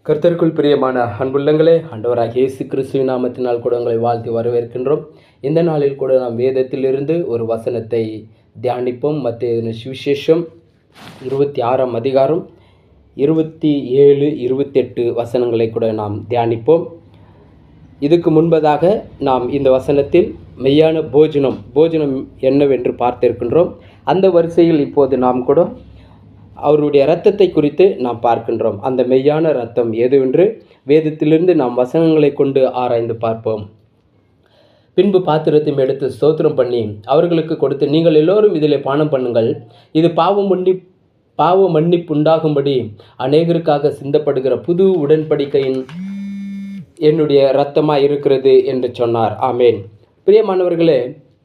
கர்த்தருக்குள் பிரியமான அன்புள்ளங்களே, ஆண்டவராகிய இயேசு கிறிஸ்துவின் நாமத்தினால் கூட உங்களை வாழ்த்தி வரவேற்கின்றோம். இந்த நாளில் கூட நாம் வேதத்திலிருந்து ஒரு வசனத்தை தியானிப்போம். மத்தேயு சுவிசேஷம் 26ஆம் அதிகாரம் 27, 28 வசனங்களை கூட நாம் தியானிப்போம். இதுக்கு முன்பதாக நாம் இந்த வசனத்தில் மெய்யான போஜனம் என்னவென்று பார்த்திருக்கின்றோம். அந்த வரிசையில் இப்போது நாம் கூட அவருடைய இரத்தத்தை குறித்து நாம் பார்க்கின்றோம். அந்த மெய்யான இரத்தம் எதுவென்று வேதத்திலிருந்து நாம் வசனங்களை கொண்டு ஆராய்ந்து பார்ப்போம். பின்பு பாத்திரத்தையும் எடுத்து ஸ்தோத்திரம் பண்ணி அவர்களுக்கு கொடுத்து, நீங்கள் எல்லோரும் இதிலே பானம் பண்ணுங்கள், இது பாவ மன்னிப்பு உண்டாகும்படி அநேகருக்காக சிந்தப்படுகிற புது உடன்படிக்கையின் என்னுடைய இரத்தமாக இருக்கிறது என்று சொன்னார். ஆமேன். பிரியமானவர்களே,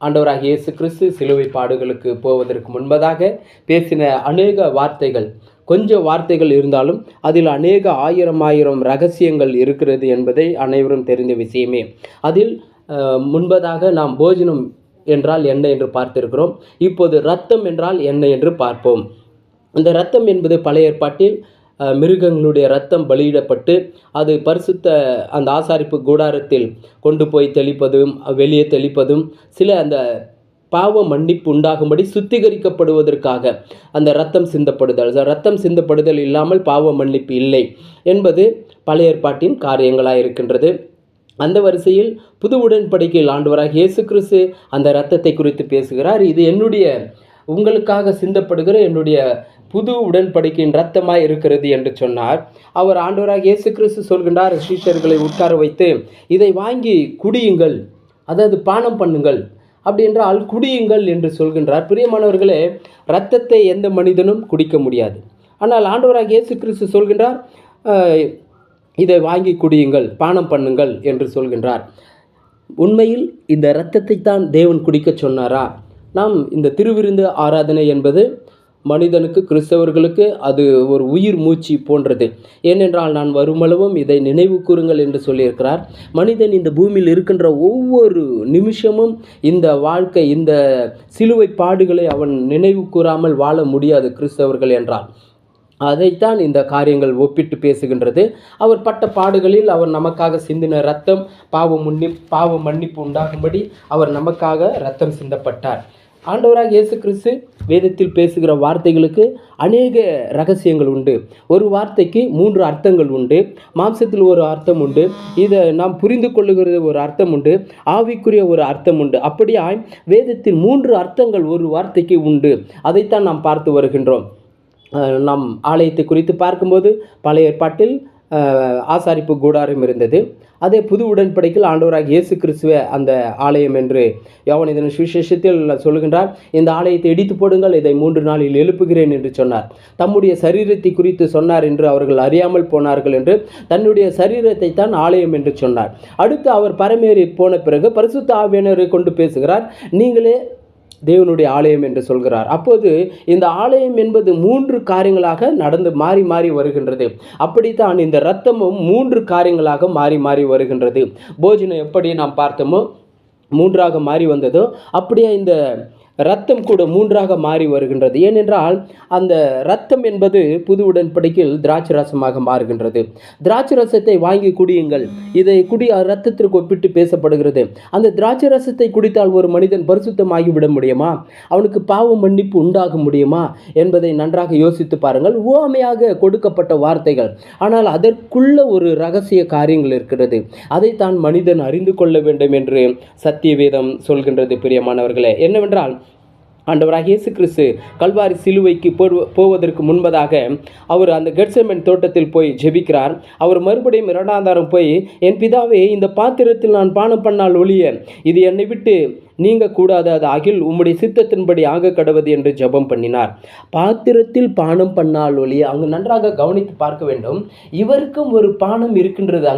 ஆண்டவராகிய இயேசு கிறிஸ்து சிலுவை பாடுகளுக்கு போவதற்கு முன்பதாக பேசின அநேக வார்த்தைகள், கொஞ்சம் வார்த்தைகள் இருந்தாலும் அதில் அநேக ஆயிரம் ரகசியங்கள் இருக்கிறது என்பதை அனைவரும் தெரிந்த விஷயமே. அதில் முன்பதாக நாம் போஜனம் என்றால் என்ன என்று பார்த்திருக்கிறோம். இப்போது இரத்தம் என்றால் என்ன என்று பார்ப்போம். இந்த இரத்தம் என்பது பழைய ஏற்பாட்டில் மிருகங்களுடைய இரத்தம் பலியிடப்பட்டு அது பரிசுத்த அந்த ஆசாரிப்பு கூடாரத்தில் கொண்டு போய் தெளிப்பதும் வெளியே தெளிப்பதும், சில அந்த பாவ மன்னிப்பு உண்டாகும்படி சுத்திகரிக்கப்படுவதற்காக அந்த இரத்தம் சிந்தப்படுதல். இரத்தம் சிந்தப்படுதல் இல்லாமல் பாவ மன்னிப்பு இல்லை என்பது பழைய ஏற்பாட்டின் காரியங்களாக இருக்கின்றது. அந்த வரிசையில் புது உடன்படிக்கையில் ஆண்டவராகிய இயேசு கிறிஸ்து அந்த இரத்தத்தை குறித்து பேசுகிறார். இது உங்களுக்காக சிந்தப்படுகிற என்னுடைய புது உடன்படிக்கையின் இரத்தமாய் இருக்கிறது என்று சொன்னார். அவர் ஆண்டவராக இயேசு கிறிஸ்து சொல்கின்றார், சீஷர்களை உட்கார வைத்து, இதை வாங்கி குடியுங்கள், அதாவது பானம் பண்ணுங்கள், அப்படி என்றால் குடியுங்கள் என்று சொல்கின்றார். பிரியமானவர்களே, இரத்தத்தை எந்த மனிதனும் குடிக்க முடியாது. ஆனால் ஆண்டவராக இயேசு கிறிஸ்து சொல்கின்றார், இதை வாங்கி குடியுங்கள், பானம் பண்ணுங்கள் என்று சொல்கின்றார். உண்மையில் இந்த இரத்தத்தை தான் தேவன் குடிக்க சொன்னாரா? நாம் இந்த திருவிருந்து ஆராதனை என்பது மனிதனுக்கு, கிறிஸ்தவர்களுக்கு அது ஒரு உயிர் மூச்சு போன்றது. ஏனென்றால் நான் வருமளவும் இதை நினைவு கூறுங்கள் என்று சொல்லியிருக்கிறார். மனிதன் இந்த பூமியில் இருக்கின்ற ஒவ்வொரு நிமிஷமும் இந்த வாழ்க்கை, இந்த சிலுவை பாடுகளை அவன் நினைவு கூறாமல் வாழ முடியாது கிறிஸ்தவர்கள் என்றால். அதைத்தான் இந்த காரியங்கள் ஒப்பிட்டு பேசுகின்றது. அவர் பட்ட பாடுகளில் அவர் நமக்காக சிந்தின இரத்தம் பாவ மன்னிப்பு உண்டாகும்படி அவர் நமக்காக இரத்தம் சிந்தப்பட்டார். ஆண்டவராக இயேசு கிறிஸ்து வேதத்தில் பேசுகிற வார்த்தைகளுக்கு அநேக ரகசியங்கள் உண்டு. ஒரு வார்த்தைக்கு 3 அர்த்தங்கள் உண்டு. மாம்சத்தில் ஒரு அர்த்தம் உண்டு, இதை நாம் புரிந்து கொள்ளுகிறது ஒரு அர்த்தம் உண்டு, ஆவிக்குரிய ஒரு அர்த்தம் உண்டு. அப்படியாய் வேதத்தில் 3 அர்த்தங்கள் ஒரு வார்த்தைக்கு உண்டு. அதைத்தான் நாம் பார்த்து வருகின்றோம். நாம் ஆலயத்தை குறித்து பார்க்கும்போது பழைய ஏற்பாட்டில் ஆசாரிப்பு கூடாரம் இருந்தது. அதே புது உடன்படிக்கையில் ஆண்டவராக இயேசு கிறிஸ்துவ அந்த ஆலயம் என்று யோவான் இதன் சுவிசேஷத்தில் சொல்கின்றார். இந்த ஆலயத்தை இடித்து போடுங்கள், இதை 3 நாளில் எழுப்புகிறேன் என்று சொன்னார். தம்முடைய சரீரத்தை குறித்து சொன்னார் என்று அவர்கள் அறியாமல் போனார்கள் என்று தன்னுடைய சரீரத்தை தான் ஆலயம் என்று சொன்னார். அடுத்து அவர் பரமேறி போன பிறகு பரிசுத்த ஆவியானவரை கொண்டு பேசுகிறார், நீங்களே தேவனுடைய ஆலயம் என்று சொல்கிறார். அப்போது இந்த ஆலயம் என்பது 3 காரியங்களாக நடந்து மாறி வருகின்றது. அப்படித்தான் இந்த இரத்தமும் 3 காரியங்களாக மாறி வருகின்றது. போஜனம் எப்படி நாம் பார்த்தோமோ 3ஆக மாறி வந்ததோ, அப்படியே இந்த இரத்தம் கூட 3ஆக மாறி வருகின்றது. ஏனென்றால் அந்த இரத்தம் என்பது புது உடன்படிக்கையில் திராட்சை ரசமாக மாறுகின்றது. திராட்சை ரசத்தை வாங்கி குடியுங்கள், இதை இரத்தத்திற்கு ஒப்பிட்டு பேசப்படுகிறது. அந்த திராட்சை ரசத்தை குடித்தால் ஒரு மனிதன் பரிசுத்தமாகி விட முடியுமா? அவனுக்கு பாவ மன்னிப்பு உண்டாக முடியுமா என்பதை நன்றாக யோசித்து பாருங்கள். உவமையாக கொடுக்கப்பட்ட வார்த்தைகள், ஆனால் அதற்குள்ள ஒரு ரகசிய காரியங்கள் இருக்கிறது. அதைத்தான் மனிதன் அறிந்து கொள்ள வேண்டும் என்று சத்திய வேதம் சொல்கின்றது. பிரியமானவர்களே, என்னவென்றால் ஆண்டவராகிய இயேசு கிறிஸ்து கல்வாரி சிலுவைக்கு போவதற்கு முன்பதாக அவர் அந்த கெத்செமனே தோட்டத்தில் போய் ஜெபிக்கிறார். அவர் மறுபடியும் 2ஆம் தரம் போய், என் பிதாவே, இந்த பாத்திரத்தில் நான் பானம் பண்ணால் ஒழிய இது என்னை விட்டு நீங்க கூடாது, அது அகில் உம்முடைய சித்தத்தின்படி ஆக கடவது என்று ஜெபம் பண்ணினார். பாத்திரத்தில் பானம் பண்ணால் ஒழிய, அங்கு நன்றாக கவனித்து பார்க்க வேண்டும். இவருக்கும் ஒரு பானம் இருக்கின்றது.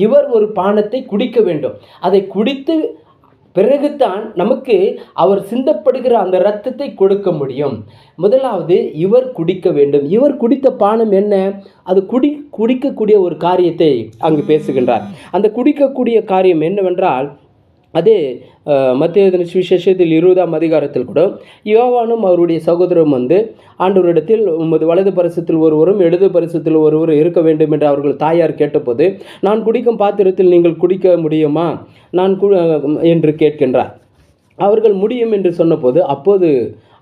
இவர் ஒரு பானத்தை குடிக்க வேண்டும். அதை குடித்து பிறகுதான் நமக்கு அவர் சிந்தப்படுகிற அந்த இரத்தத்தை கொடுக்க முடியும். முதலாவது இவர் குடிக்க வேண்டும். இவர் குடித்த பானம் என்ன? அது குடிக்கக்கூடிய ஒரு காரியத்தை அங்கு பேசுகின்றார். அந்த குடிக்கக்கூடிய காரியம் என்னவென்றால், அதே மத்தேயு எழுதின சுவிசேஷத்தில் 20ஆம் அதிகாரத்தில் கூட யோவானும் அவருடைய சகோதரரும் வந்து ஆண்டவரிடத்தில் உமது வலது பரிசத்தில் ஒருவரும் இடது பரிசத்தில் ஒருவரும் இருக்க வேண்டும் என்று அவர்கள் தாயார் கேட்டபோது, நான் குடிக்கும் பாத்திரத்தில் நீங்கள் குடிக்க முடியுமா என்று கேட்கின்றார். அவர்கள் முடியும் என்று சொன்னபோது, அப்போது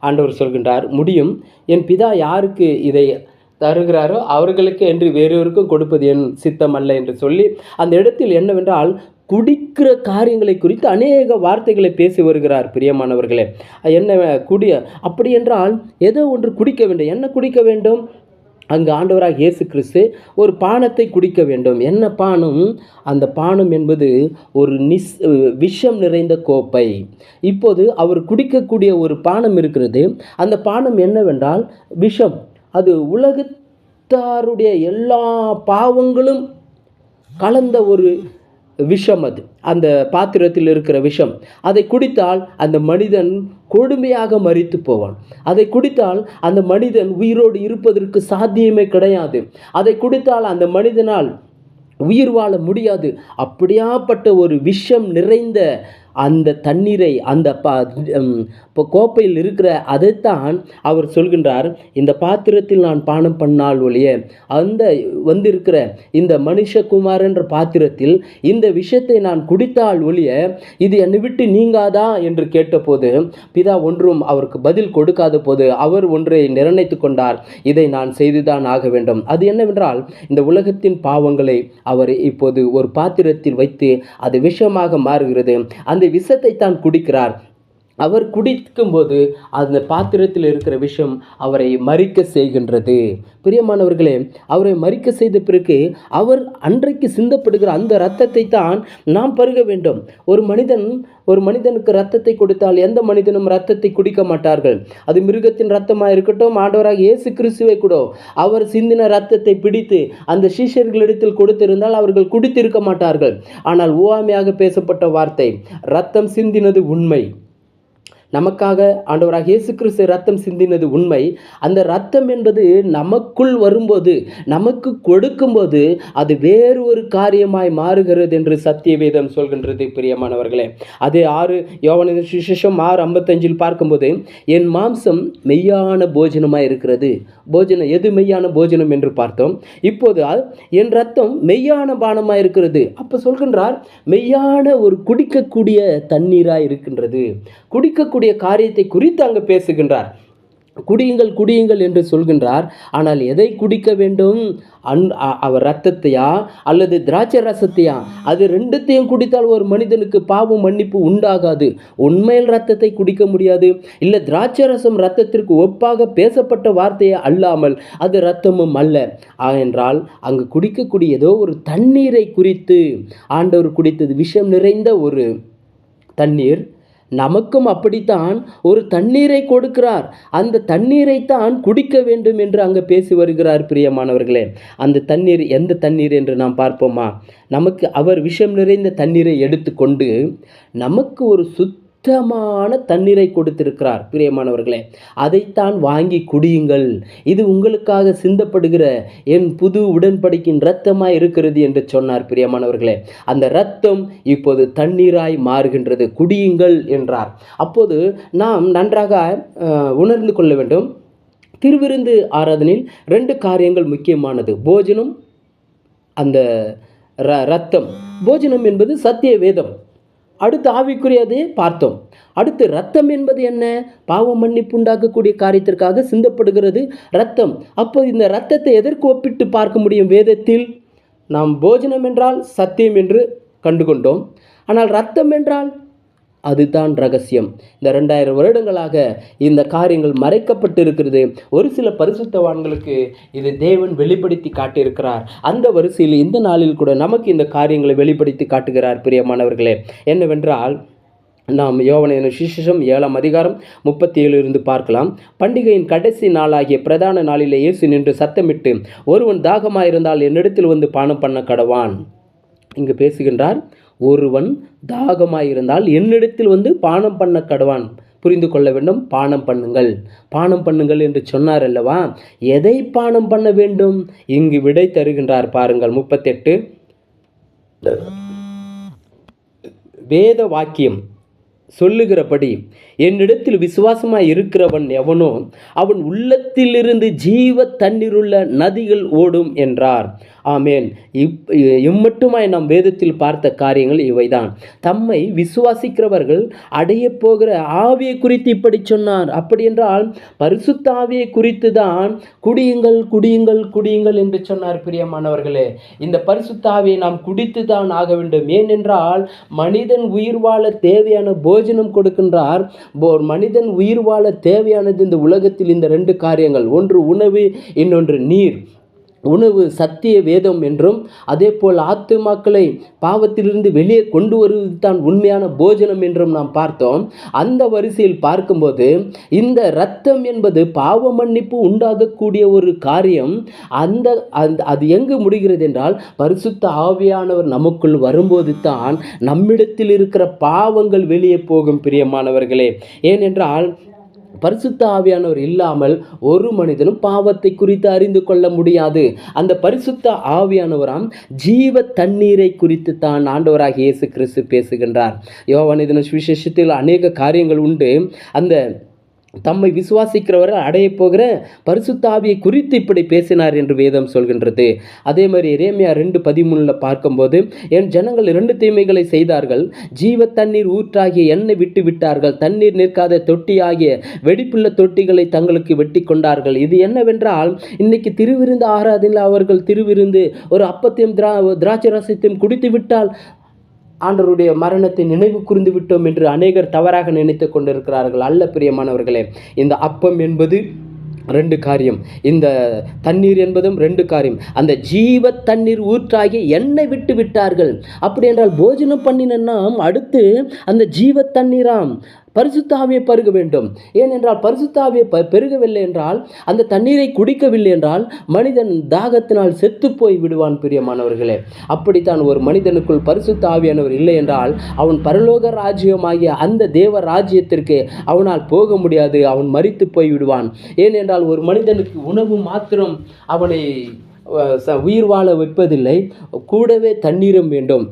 ஆண்டவர் சொல்கின்றார், முடியும், என் பிதா யாருக்கு இதை தருகிறாரோ அவர்களுக்கு என்று வேறொருக்கும் கொடுப்பது என் சித்தம் அல்ல என்று சொல்லி, அந்த இடத்தில் என்னவென்றால் குடிக்கிற காரியங்களை குறித்து அநேக வார்த்தைகளை பேசி வருகிறார். பிரியமானவர்களே, என்ன அப்படி என்றால் ஏதோ ஒன்று குடிக்க வேண்டும். என்ன குடிக்க வேண்டும்? அங்கு ஆண்டவராக இயேசு கிறிஸ்து ஒரு பானத்தை குடிக்க வேண்டும். என்ன பானம்? அந்த பானம் என்பது ஒரு விஷம் நிறைந்த கோப்பை. இப்போது அவர் குடிக்கக்கூடிய ஒரு பானம் இருக்கிறது. அந்த பானம் என்னவென்றால் விஷம். அது உலகத்தாருடைய எல்லா பாவங்களும் கலந்த ஒரு விஷம். அது அந்த பாத்திரத்தில் இருக்கிற விஷம். அதை குடித்தால் அந்த மனிதன் கொடுமையாக மரித்து போவான். அதை குடித்தால் அந்த மனிதன் உயிரோடு இருப்பதற்கு சாத்தியமே கிடையாது. அதை குடித்தால் அந்த மனிதனால் உயிர் வாழ முடியாது. அப்படியாப்பட்ட ஒரு விஷம் நிறைந்த அந்த தண்ணீரை, அந்த கோப்பையில் இருக்கிற அதைத்தான் அவர் சொல்கின்றார், இந்த பாத்திரத்தில் நான் பானம் பண்ணால் ஒழிய, அந்த வந்திருக்கிற இந்த மனுஷகுமார் என்ற பாத்திரத்தில் இந்த விஷத்தை நான் குடித்தால் ஒழிய இது என்னை விட்டு நீங்காதா என்று கேட்டபோது பிதா ஒன்றும் அவருக்கு பதில் கொடுக்காத போது அவர் ஒன்றை நிர்ணயித்து கொண்டார், இதை நான் செய்துதான் ஆக வேண்டும். அது என்னவென்றால் இந்த உலகத்தின் பாவங்களை அவர் இப்போது ஒரு பாத்திரத்தில் வைத்து அது விஷமாக மாறுகிறது. அந்த விஷத்தை தான் குடிக்கிறார். அவர் குடிக்கும்போது அந்த பாத்திரத்தில் இருக்கிற விஷம் அவரை மரிக்க செய்கின்றது. பிரியமானவர்களே, அவரை மரிக்க செய்த பிறகு அவர் அன்றைக்கு சிந்தப்படுகிற அந்த இரத்தத்தை தான் நாம் பருக வேண்டும். ஒரு மனிதனுக்கு இரத்தத்தை கொடுத்தால் எந்த மனிதனும் இரத்தத்தை குடிக்க மாட்டார்கள். அது மிருகத்தின் இரத்தமாக இருக்கட்டும், ஆண்டவராக இயேசு கிறிஸ்துவை கூட அவர் சிந்தின இரத்தத்தை பிடித்து அந்த சீஷர்களிடத்தில் கொடுத்திருந்தால் அவர்கள் குடித்திருக்க மாட்டார்கள். ஆனால் உவமையாக பேசப்பட்ட வார்த்தை, இரத்தம் சிந்தினது உண்மை. நமக்காக ஆண்டவராக இயேசு கிறிஸ்து ரத்தம் சிந்தினது உண்மை. அந்த ரத்தம் என்பது நமக்குள் வரும்போது, நமக்கு கொடுக்கும்போது அது வேறு ஒரு காரியமாய் மாறுகிறது என்று சத்திய வேதம் சொல்கின்றது. பிரியமானவர்களே, அதே யோவானின் சுவிசேஷம் 6:55 பார்க்கும்போது, என் மாம்சம் மெய்யான போஜனமாய் இருக்கிறது. போஜனம் எது மெய்யான போஜனம் என்று பார்த்தோம். இப்போது என் ரத்தம் மெய்யான பானமாய் இருக்கிறது. அப்போ சொல்கின்றார், மெய்யான ஒரு குடிக்கக்கூடிய தண்ணீராய் இருக்கின்றது. குடிக்கக்கூடிய காரியத்தை குறித்து அங்கு பேசுகின்றார். குடியுங்கள் குடியுங்கள் என்று சொல்கின்றார். ஆனால் எதை குடிக்க வேண்டும்? அவர் இரத்தத்தையா அல்லது திராட்சை ரசத்தையா? அது ரெண்டுத்தையும் குடித்தால் ஒரு மனிதனுக்கு பாவம் மன்னிப்பு உண்டாகாது. உண்மையில் இரத்தத்தை குடிக்க முடியாது. இல்லை, திராட்சை ரசம் இரத்தத்திற்கு ஒப்பாக பேசப்பட்ட வார்த்தையை அல்லாமல் அது இரத்தமும் அல்ல என்றால் அங்கு குடிக்கக்கூடிய ஏதோ ஒரு தண்ணீரை குறித்து ஆண்டவர் குடித்தது விஷம் நிறைந்த ஒரு தண்ணீர். நமக்கும் அப்படித்தான் ஒரு தண்ணீரை கொடுக்கிறார். அந்த தண்ணீரைத்தான் குடிக்க வேண்டும் என்று அங்கே பேசி வருகிறார். பிரியமானவர்களே, அந்த தண்ணீர் எந்த தண்ணீர் என்று நாம் பார்ப்போமா? நமக்கு அவர் விஷம் நிறைந்த தண்ணீரை எடுத்துக்கொண்டு நமக்கு ஒரு சுத்தமான தண்ணீரை கொடுத்திருக்கிறார். பிரியமானவர்களே, அதைத்தான் வாங்கி குடியுங்கள், இது உங்களுக்காக சிந்தப்படுகிற என் புது உடன்படிக்கையின் இரத்தமாய் இருக்கிறது என்று சொன்னார். பிரியமானவர்களே, அந்த இரத்தம் இப்போது தண்ணீராய் மாறுகின்றது. குடியுங்கள் என்றார். அப்போது நாம் நன்றாக உணர்ந்து கொள்ள வேண்டும். திருவிருந்து ஆராதனையில் 2 காரியங்கள் முக்கியமானது. போஜனம், அந்த இரத்தம். போஜனம் என்பது சத்திய வேதம். அடுத்து ஆவிக்குரியதை பார்த்தோம். அடுத்து இரத்தம் என்பது என்ன? பாவ மன்னிப்பு உண்டாக்கக்கூடிய காரியத்திற்காக சிந்தப்படுகிறது இரத்தம். அப்போ இந்த இரத்தத்தை எதற்கு ஒப்பிட்டு பார்க்க முடியும் வேதத்தில்? நாம் போஜனம் என்றால் சத்தியம் என்று கண்டுகொண்டோம். ஆனால் இரத்தம் என்றால் அதுதான் ரகசியம். இந்த 2000 வருடங்களாக இந்த காரியங்கள் மறைக்கப்பட்டு இருக்கிறது. ஒரு சில பரிசுத்தவான்களுக்கு இது தேவன் வெளிப்படுத்தி காட்டியிருக்கிறார். அந்த வரிசையில் இந்த நாளில் கூட நமக்கு இந்த காரியங்களை வெளிப்படுத்தி காட்டுகிறார். பிரியமானவர்களே, என்னவென்றால் நாம் யோவானின் சுவிசேஷம் 7ஆம் அதிகாரம் 37 இருந்து பார்க்கலாம். பண்டிகையின் கடைசி நாளாகிய பிரதான நாளிலே இயேசு நின்று சத்தமிட்டு, ஒருவன் தாகமாயிருந்தால் என்னிடத்தில் வந்து பானம் பண்ண கடவான். இங்கு பேசுகின்றார், ஒருவன் தாகமாயிருந்தால் என்னிடத்தில் வந்து பானம் பண்ண கடவான். புரிந்து கொள்ள வேண்டும். பானம் பண்ணுங்கள், பானம் பண்ணுங்கள் என்று சொன்னார் அல்லவா? எதை பானம் பண்ண வேண்டும்? இங்கு விடை தருகின்றார் பாருங்கள். 38 வேத வாக்கியம் சொல்லுகிறபடி என்னிடத்தில் விசுவாசமாய் இருக்கிறவன் எவனோ அவன் உள்ளத்திலிருந்து ஜீவ தண்ணீருள்ள நதிகள் ஓடும் என்றார். ஆமேன். இம்மட்டுமாய் நாம் வேதத்தில் பார்த்த காரியங்கள் இவைதான். தம்மை விசுவாசிக்கிறவர்கள் அடைய போகிற ஆவியை குறித்து இப்படி சொன்னார். அப்படி என்றால் பரிசுத்த ஆவியை குறித்து தான் குடியுங்கள் குடியுங்கள் குடியுங்கள் என்று சொன்னார். பிரியமானவர்களே, இந்த பரிசுத்த ஆவியை நாம் குடித்து தான் ஆக வேண்டும். ஏனென்றால் மனிதன் உயிர் வாழ தேவையான போஜனம் கொடுக்கின்றார். ஒரு மனிதன் உயிர் வாழ தேவையானது இந்த உலகத்தில் இந்த 2 காரியங்கள், ஒன்று உணவு, இன்னொன்று நீர். உணவு சத்திய வேதம் என்றும், அதே போல் ஆத்துமாக்களை பாவத்திலிருந்து வெளியே கொண்டு வருவது தான் உண்மையான போஜனம் என்றும் நாம் பார்த்தோம். அந்த வரிசையில் பார்க்கும்போது இந்த இரத்தம் என்பது பாவ மன்னிப்பு உண்டாகக்கூடிய ஒரு காரியம். அது எங்கு முடிகிறது என்றால் பரிசுத்த ஆவியானவர் நமக்குள் வரும்போது தான் நம்மிடத்தில் இருக்கிற பாவங்கள் வெளியே போகும். பிரியமானவர்களே, ஏனென்றால் பரிசுத்த ஆவியானவர் இல்லாமல் ஒரு மனிதனும் பாவத்தை குறித்து அறிந்து கொள்ள முடியாது. அந்த பரிசுத்த ஆவியானவராம் ஜீவ தண்ணீரை குறித்து தான் ஆண்டவராகிய இயேசு கிறிஸ்து பேசுகின்றார். யோவான் சுவிசேஷத்தில் அநேக காரியங்கள் உண்டு. அந்த தம்மை விசுவாசிக்கிறவர்கள் அடைய போகிற பரிசுத்த ஆவியை குறித்து இப்படி பேசினார் என்று வேதம் சொல்கின்றது. அதே மாதிரி எரேமியா 2:13 பார்க்கும்போது, என் ஜனங்கள் 2 தீமைகளை செய்தார்கள். ஜீவ தண்ணீர் ஊற்றாகிய எண்ணெய் விட்டு விட்டார்கள். தண்ணீர் நிற்காத தொட்டியாகிய வெடிப்புள்ள தொட்டிகளை தங்களுக்கு வெட்டி கொண்டார்கள். இது என்னவென்றால், இன்னைக்கு திருவிருந்து ஆராதனையில் அவர்கள் திருவிருந்து ஒரு அப்பத்தையும் திராட்சை ரசத்தையும் குடித்து விட்டால் ஆண்டவருடைய மரணத்தை நினைவு கூர்ந்து விட்டோம் என்று அநேகர் தவறாக நினைத்து கொண்டிருக்கிறார்கள். அல்ல பிரியமானவர்களே, இந்த அப்பம் என்பது 2 காரியம், இந்த தண்ணீர் என்பதும் 2 காரியம். அந்த ஜீவ தண்ணீர் ஊற்றாகி எண்ணெய் விட்டு விட்டார்கள். அப்படி என்றால் போஜனம் பண்ணினா அடுத்து அந்த ஜீவ தண்ணீராம் பரிசுத்த ஆவியை பருக வேண்டும். ஏனென்றால் பரிசுத்த ஆவியை பெருகவில்லை என்றால், அந்த தண்ணீரை குடிக்கவில்லை என்றால் மனிதன் தாகத்தினால் செத்து போய் விடுவான். பிரியமானவர்களே, அப்படித்தான் ஒரு மனிதனுக்குள் பரிசுத்த ஆவியானவர் இல்லை என்றால் அவன் பரலோக ராஜ்யமாகிய அந்த தேவ ராஜ்யத்திற்கு அவனால் போக முடியாது. அவன் மரித்து போய் விடுவான். ஏனென்றால் ஒரு மனிதனுக்கு உணவு மாத்திரம் அவனை உயிர் வாழ வைப்பதில்லை, கூடவே தண்ணீரும் வேண்டும்.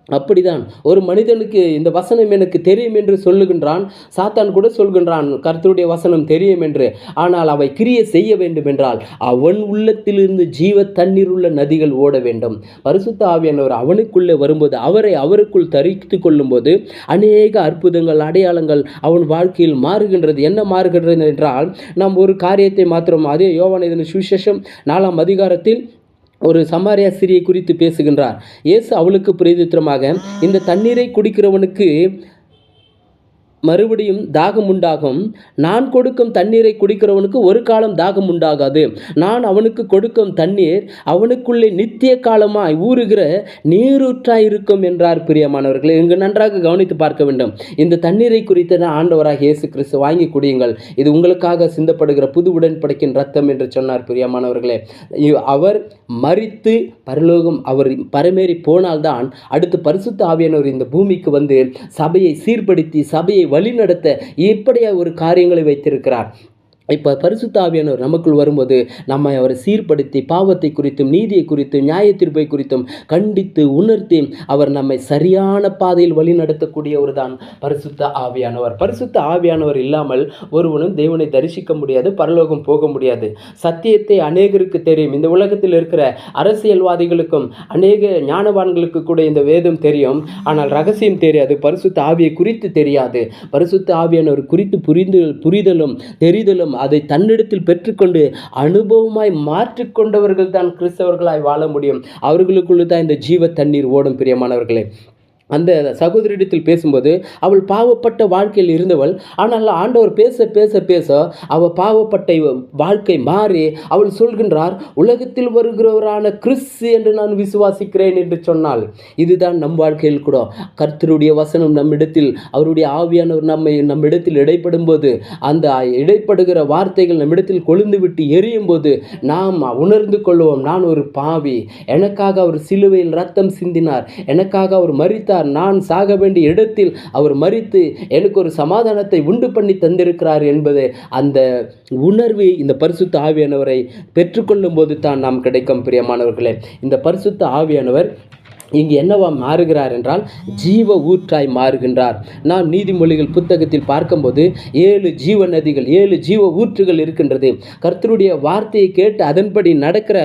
அப்படிதான் ஒரு மனிதனுக்கு இந்த வசனம் எனக்கு தெரியும் என்று சொல்லுகின்றான். சாத்தான் கூட சொல்கின்றான் கர்த்தருடைய வசனம் தெரியும் என்று. ஆனால் அவை கிரியை செய்ய வேண்டும் என்றால் அவன் உள்ளத்திலிருந்து ஜீவ தண்ணீர் உள்ள நதிகள் ஓட வேண்டும். பரிசுத்த ஆவியானவர் அவனுக்குள்ளே வரும்போது, அவருக்குள் தரித்து கொள்ளும் போது அநேக அற்புதங்கள், அடையாளங்கள் அவன் வாழ்க்கையில் மாறுகின்றது. என்ன மாறுகின்றது என்றால், நாம் ஒரு காரியத்தை மாத்திரம், அதே யோவான் சுவிசேஷம் 4ஆம் அதிகாரத்தில் ஒரு சமாரியா ஸ்திரியை குறித்து பேசுகின்றார். இயேசு அவளுக்கு பிரதித்திரமாக, இந்த தண்ணீரை குடிக்கிறவனுக்கு மறுபடியும் தாகம் உண்டாகும். நான் கொடுக்கும் தண்ணீரை குடிக்கிறவனுக்கு ஒரு காலம் தாகம் உண்டாகாது. நான் அவனுக்கு கொடுக்கும் தண்ணீர் அவனுக்குள்ளே நித்திய காலமாய் ஊறுகிற நீரூற்றாய் இருக்கும் என்றார். பிரியமானவர்களே, இங்கு நன்றாக கவனித்து பார்க்க வேண்டும். இந்த தண்ணீரை குறித்த ஆண்டவராக இயேசு கிறிஸ்து வாங்கி குடியுங்கள், இது உங்களுக்காக சிந்தப்படுகிற புது உடன்படிக்கையின் ரத்தம் என்று சொன்னார். பிரியமானவர்களே, அவர் மரித்து பரலோகம் அவர் பரமேறி போனால்தான் அடுத்து பரிசுத்த ஆவியானவர் இந்த பூமிக்கு வந்து சபையை சீர்படுத்தி சபையை வழிநடத்த இப்படியா ஒரு காரியங்களை வைத்திருக்கிறார். இப்போ பரிசுத்த ஆவியானவர் நமக்குள் வரும்போது நம்மை அவரை சீர்படுத்தி பாவத்தை குறித்தும் நீதியை குறித்தும் நியாய தீர்ப்பை குறித்தும் கண்டித்து உணர்த்தி அவர் நம்மை சரியான பாதையில் வழி நடத்தக்கூடியவர் தான் பரிசுத்த ஆவியானவர். பரிசுத்த ஆவியானவர் இல்லாமல் ஒருவனும் தேவனை தரிசிக்க முடியாது, பரலோகம் போக முடியாது. சத்தியத்தை அநேகருக்கு தெரியும். இந்த உலகத்தில் இருக்கிற அரசியல்வாதிகளுக்கும் அநேக ஞானவான்களுக்கு கூட இந்த வேதம் தெரியும். ஆனால் ரகசியம் தெரியாது, பரிசுத்த ஆவியை குறித்து தெரியாது. பரிசுத்த ஆவியானவர் குறித்து புரிதலும் தெரிதலும் அதை தன்னிடத்தில் பெற்றுக்கொண்டு அனுபவமாய் மாற்றிக்கொண்டவர்கள் தான் கிறிஸ்தவர்களாய் வாழ முடியும். அவர்களுக்குள்ள தான் இந்த ஜீவ தண்ணீர் ஓடும். பிரியமானவர்களே, அந்த சகோதரிடத்தில் பேசும்போது அவள் பாவப்பட்ட வாழ்க்கையில் இருந்தவள். ஆனால் ஆண்டவர் பேச பேச பேச அவள் பாவப்பட்ட வாழ்க்கை மாறி அவள் சொல்கின்றார், உலகத்தில் வருகிறவரான கிறிஸ்து என்று நான் விசுவாசிக்கிறேன் என்று சொன்னாள். இதுதான் நம் வாழ்க்கையில் கூட கர்த்தருடைய வசனம் நம்மிடத்தில், அவருடைய ஆவியானவர் நம்மிடத்தில் இடைப்படும் போது, அந்த இடைப்படுகிற வார்த்தைகள் நம்மிடத்தில் கொழுந்து விட்டு எரியும் போது நாம் உணர்ந்து கொள்வோம், நான் ஒரு பாவி, எனக்காக அவர் சிலுவையில் ரத்தம் சிந்தினார், எனக்காக அவர் மரித்தார், நான் சாக வேண்டிய இடத்தில் அவர் மரித்து எனக்கு ஒரு சமாதானத்தை உண்டு பண்ணி தந்திருக்கிறார் என்பது அந்த உணர்வு இந்த பரிசுத்த ஆவியானவரை பெற்றுக்கொள்ளும் போது தான் நாம் கிடைக்கும். பிரியமானவர்களே, இந்த பரிசுத்த ஆவியானவர் இங்கு என்னவா மாறுகிறார் என்றால் ஜீவ ஊற்றாய் மாறுகின்றார். நாம் நீதிமொழிகள் புத்தகத்தில் பார்க்கும்போது 7 ஜீவ நதிகள் 7 ஜீவ ஊற்றுகள் இருக்கின்றது. கர்த்தருடைய வார்த்தையை கேட்டு அதன்படி நடக்கிற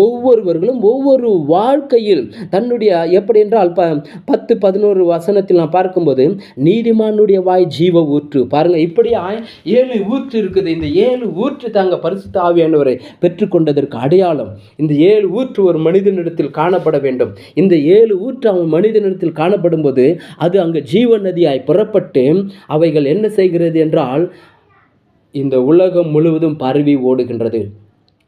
ஒவ்வொருவர்களும் ஒவ்வொரு வாழ்க்கையில் தன்னுடைய எப்படி என்றால் 10-11 வசனத்தில் நாம் பார்க்கும்போது நீதிமானுடைய வாய் ஜீவ ஊற்று பாருங்க, இப்படியா 7 ஊற்று இருக்குது. இந்த 7 ஊற்று தாங்க பரிசுத்த ஆவியானவரை பெற்றுக்கொண்டதற்கு அடையாளம். இந்த 7 ஊற்று ஒரு மனிதனிடத்தில் காணப்பட வேண்டும். இந்த 7 ஊற்று அவன் மனிதனிடத்தில் காணப்படும் போது அது அங்கு ஜீவ நதியாய் புறப்பட்டு அவைகள் என்ன செய்கிறது என்றால் இந்த உலகம் முழுவதும் பரவி ஓடுகின்றது.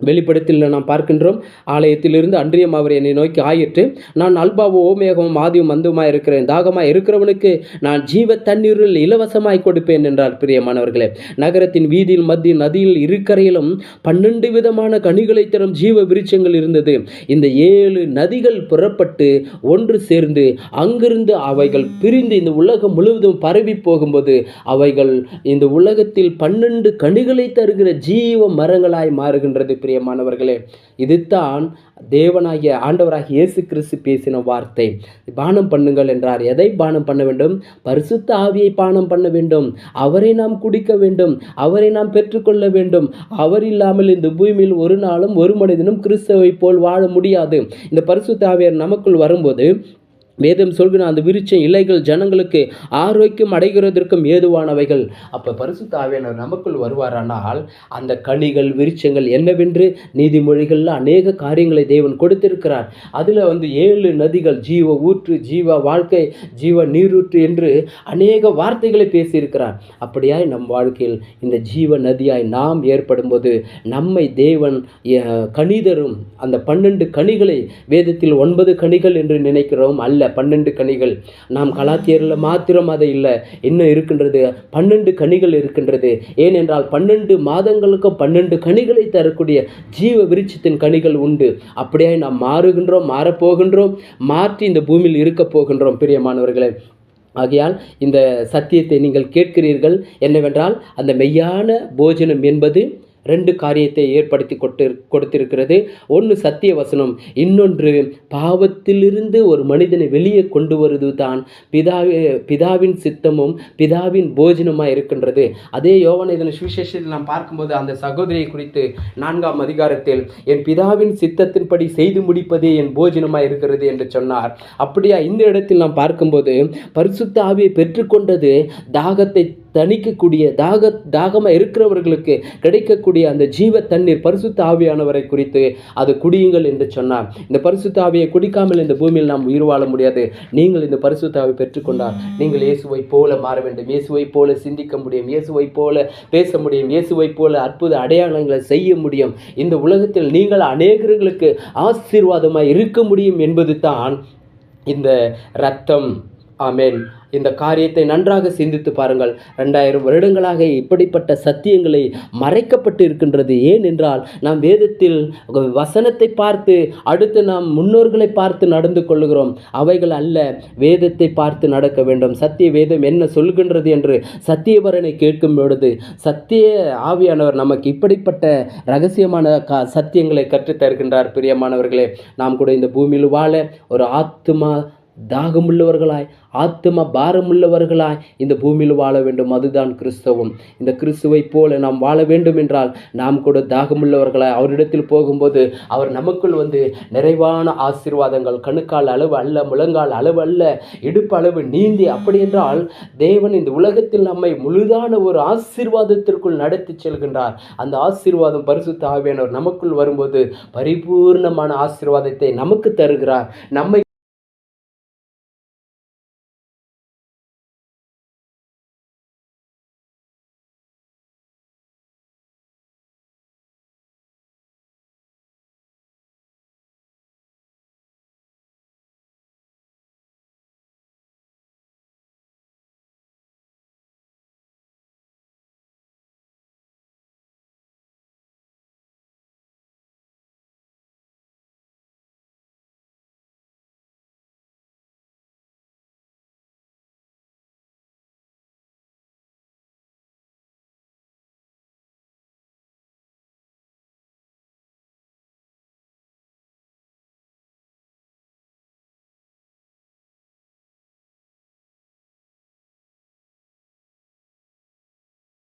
வெளிப்படத்தில் நாம் பார்க்கின்றோம், ஆலயத்திலிருந்து அன்றியம் அவர் என்னை நோக்கி ஆயிற்று, நான் அல்பாவும் ஓமேகமும் ஆதியும் அந்துமாய் இருக்கிறேன், தாகமாய் இருக்கிறவனுக்கு நான் ஜீவ தண்ணீரில் இலவசமாய் கொடுப்பேன் என்றார். பிரியமானவர்களே, நகரத்தின் வீதியில் மத்தியில் நதியில் இருக்கரையிலும் 12 விதமான கனிகளை தரும் ஜீவ விருட்சங்கள் இருந்தது. இந்த 7 நதிகள் புறப்பட்டு ஒன்று சேர்ந்து அங்கிருந்து அவைகள் பிரிந்து இந்த உலகம் முழுவதும் பரவி போகும்போது அவைகள் இந்த உலகத்தில் 12 கனிகளை தருகிற ஜீவ மரங்களாய் மாறுகின்றது. பிரியமானவர்களே, இதுதான் தேவனாகிய ஆண்டவராகிய இயேசு கிறிஸ்து பேசின வார்த்தை. பானம் பண்ணுங்கள் என்றார். எதை பானம் பண்ண வேண்டும்? பரிசுத்த ஆவியை பானம் பண்ண வேண்டும். அவரை நாம் குடிக்க வேண்டும், அவரை நாம் பெற்றுக்கொள்ள வேண்டும். அவர் இல்லாமல் இந்த பூமியில் ஒரு நாளும் ஒரு மனிதனும் கிறிஸ்துவை போல் வாழ முடியாது. இந்த பரிசுத்த ஆவியார் நமக்குள் வரும்போது வேதம் சொல்கிற அந்த விருட்ச இலைகள் ஜனங்களுக்கு ஆரோக்கியம் அடைகிறதற்கும் ஏதுவானவைகள். அப்போ பரிசுத்த ஆவியானவர் நமக்குள் வருவாரானால் அந்த கனிகள் விருட்சங்கள் என்னவென்று நீதிமொழிகளில் அநேக காரியங்களை தேவன் கொடுத்திருக்கிறார். அதில் 7 நதிகள் ஜீவ ஊற்று, ஜீவ வாழ்க்கை, ஜீவ நீரூற்று என்று அநேக வார்த்தைகளை பேசியிருக்கிறார். அப்படியாய் நம் வாழ்க்கையில் இந்த ஜீவ நதியாய் நாம் ஏற்படும் போது நம்மை தேவன் கனிதரும் அந்த 12 கனிகளை வேதத்தில் 9 கனிகள் என்று நினைக்கிறோம், அல்ல 12 கனிகள். நாம் கலாத்தியரில் மாத்திரம் அதை இல்லை, இன்னும் இருக்கின்றது 12 கனிகள் இருக்கின்றது. ஏனென்றால் 12 மாதங்களுக்கு 12 கனிகளை தரக்கூடிய ஜீவ விருட்சத்தின் கனிகள் உண்டு. அப்படியே நாம் மாறுகின்றோம், மாறப்போகின்றோம், மாற்றி இந்த பூமியில் இருக்க போகின்றோம். பிரியமானவர்களே, ஆகையால் இந்த சத்தியத்தை நீங்கள் கேட்கிறீர்கள். என்னவென்றால் அந்த மெய்யான போஜனம் என்பது 2 காரியத்தை ஏற்படுத்தி கொடுத்திருக்கிறது. ஒன்று சத்திய வசனம், இன்னொன்று பாவத்திலிருந்து ஒரு மனிதனை வெளியே கொண்டு வருவது தான் பிதாவின் சித்தமும் பிதாவின் போஜனமாக இருக்கின்றது. அதே யோவான் எழுதின சுவிசேஷத்தில் நாம் பார்க்கும்போது அந்த சகோதரியை குறித்து 4ஆம் அதிகாரத்தில் என் பிதாவின் சித்தத்தின்படி செய்து முடிப்பதே என் போஜனமாக இருக்கிறது என்று சொன்னார். அப்படியா இந்த இடத்தில் நாம் பார்க்கும்போது பரிசுத்த ஆவியை பெற்றுக்கொண்டது தாகத்தை தணிக்கக்கூடிய தாகமாக இருக்கிறவர்களுக்கு கிடைக்கக்கூடிய அந்த ஜீவ தண்ணீர் பரிசுத்த ஆவியானவரை குறித்து அது குடியுங்கள் என்று சொன்னார். இந்த பரிசுத்த ஆவியை குடிக்காமல் இந்த பூமியில் நாம் உயிர் வாழ முடியாது. நீங்கள் இந்த பரிசுத்த ஆவியை பெற்றுக்கொண்டால் நீங்கள் இயேசுவை போல மாற வேண்டும், இயேசுவை போல சிந்திக்க முடியும், இயேசுவை போல பேச முடியும், இயேசுவை போல அற்புத அடையாளங்களை செய்ய முடியும். இந்த உலகத்தில் நீங்கள் அநேகர்களுக்கு ஆசீர்வாதமாக இருக்க முடியும் என்பது தான் இந்த இரத்தம். ஆமென். இந்த காரியத்தை நன்றாக சிந்தித்து பாருங்கள். 2000 வருடங்களாக இப்படிப்பட்ட சத்தியங்களை மறைக்கப்பட்டு இருக்கின்றது. ஏனென்றால் நாம் வேதத்தில் வசனத்தை பார்த்து அடுத்து நாம் முன்னோர்களை பார்த்து நடந்து கொள்ளுகிறோம். அவைகள் அல்ல, வேதத்தை பார்த்து நடக்க வேண்டும். சத்திய வேதம் என்ன சொல்கின்றது என்று சத்தியவரனை கேட்கும் பொழுது சத்திய ஆவியானவர் நமக்கு இப்படிப்பட்ட ரகசியமான சத்தியங்களை கற்றுத்தருகின்றார். பிரியமானவர்களே, நாம் கூட இந்த பூமியில் வாழ ஒரு ஆத்துமா தாகமுள்ளவர்களாய், ஆத்தும பாரமுள்ளவர்களாய் இந்த பூமியில் வாழ வேண்டும். அதுதான் கிறிஸ்தவம். இந்த கிறிஸ்துவை போல நாம் வாழ வேண்டும் என்றால் நாம் கூட தாகமுள்ளவர்களாய் அவரிடத்தில் போகும்போது அவர் நமக்குள் நிறைவான ஆசீர்வாதங்கள், கணுக்கால் அளவு அல்ல, முழங்கால் அளவு அல்ல, இடுப்பு அளவு நீந்தி, அப்படி என்றால் தேவன் இந்த உலகத்தில் நம்மை முழுதான ஒரு ஆசீர்வாதத்திற்குள் நடத்தி செல்கின்றார். அந்த ஆசீர்வாதம் பரிசுத்த ஆவியானவர் நமக்குள் வரும்போது பரிபூர்ணமான ஆசீர்வாதத்தை நமக்கு தருகிறார். நம்மை